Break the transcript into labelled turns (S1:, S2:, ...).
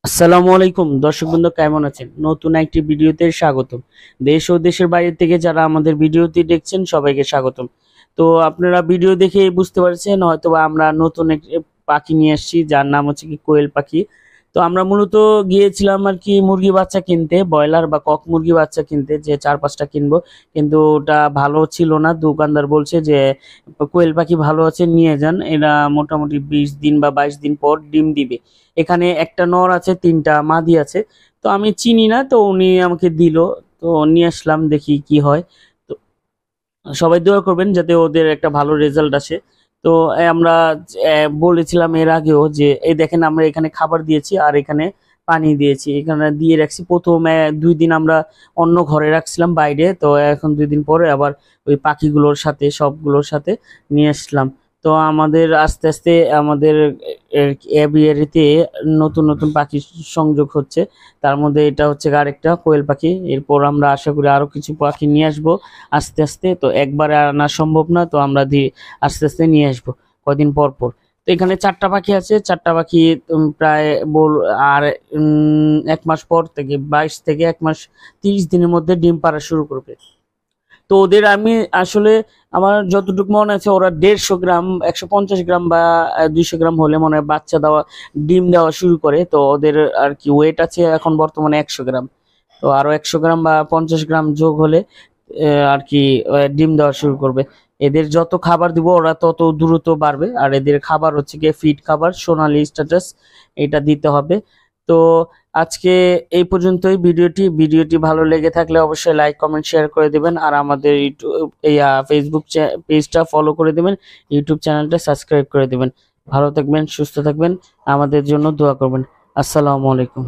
S1: আসসালামু আলাইকুম দর্শক বৃন্দ, কেমন আছেন? নতুন একটি ভিডিওতে স্বাগতম। দেশ ও দেশের বাইরে থেকে যারা আমাদের ভিডিওটি দেখছেন সবাইকে স্বাগতম। তো আপনারা ভিডিও দেখে বুঝতে পারছেন হয়তোবা আমরা নতুন একটি পাখি নিয়ে আসছি, যার নাম হচ্ছে কি কোয়েল পাখি। তো আমরা মূলত গিয়েছিলাম আর কি মুরগি বাচ্চা কিনতে, ব্রয়লার বা কক মুরগি বাচ্চা কিনতে, যে 4-5টা কিনবো। কিন্তু ওটা ভালো ছিল না, দোকানদার বলছে যে কোয়েল পাখি ভালো আছে, নিয়ে যান, এরা মোটামুটি 20 দিন বা 22 দিন পর ডিম দিবে। এখানে একটা নর আছে, 3টা মাদি আছে। তো আমি চিনি না, তো উনি আমাকে দিল, তো নিয়ে আসলাম, দেখি কি হয়। তো সবাই দোয়া করবেন যাতে ওদের একটা ভালো রেজাল্ট আসে। তো আমরা বলেছিলাম এর আগেও যে এই দেখেন, আমরা এখানে খাবার দিয়েছি আর এখানে পানি দিয়েছি, এখানে দিয়ে রাখছি। প্রথম 2 দিন আমরা অন্য ঘরে রাখছিলাম বাইরে, তো এখন 2 দিন পরে আবার ওই পাখিগুলোর সাথে সবগুলোর সাথে নিয়ে আসলাম। তো আমাদের আস্তে আস্তে আমাদের এভিয়ারিতে নতুন নতুন পাখি সংযোগ হচ্ছে। তার মধ্যে এটা হচ্ছে আরেকটা কোয়েল পাখি। এরপর আমরা আশা করি আরো কিছু পাখি নিয়ে আসবো আস্তে আস্তে। তো একবারে আনা সম্ভব না, তো আমরা আস্তে আস্তে নিয়ে আসবো কয়দিন পর পর। তো এখানে 4টা পাখি আছে, 4টা পাখি প্রায় বল আর 1 মাস পর থেকে 22 থেকে 1 মাস 30 দিনের মধ্যে ডিম পাড়া শুরু করবে। তো ওদের আমি আসলে আমার যতটুকু মনে আছে ওরা 150 গ্রাম 150 গ্রাম বা 200 গ্রাম হলে মনে হয় বাচ্চা দেওয়া ডিম দেওয়া শুরু করে। তো ওদের আর কি ওয়েট আছে এখন বর্তমানে 100 গ্রাম। তো আরো 100 গ্রাম বা 50 গ্রাম যোগ হলে আর কি ডিম দেওয়া শুরু করবে। এদের যত খাবার দিব ওরা তত দ্রুত বাড়বে। আর এদের খাবার হচ্ছে গিয়ে ফিড খাবার, সোনালী স্ট্যাটাস, এটা দিতে হবে। তো আজকে এই পর্যন্তই। ভিডিওটি ভালো লেগে থাকলে অবশ্যই লাইক কমেন্ট শেয়ার করে দিবেন, আর আমাদের ইউটিউব ফেসবুক পেজটা ফলো করে দিবেন, ইউটিউব চ্যানেলটা সাবস্ক্রাইব করে দিবেন। ভালো থাকবেন, সুস্থ থাকবেন, আমাদের জন্য দোয়া করবেন। আসসালামু আলাইকুম।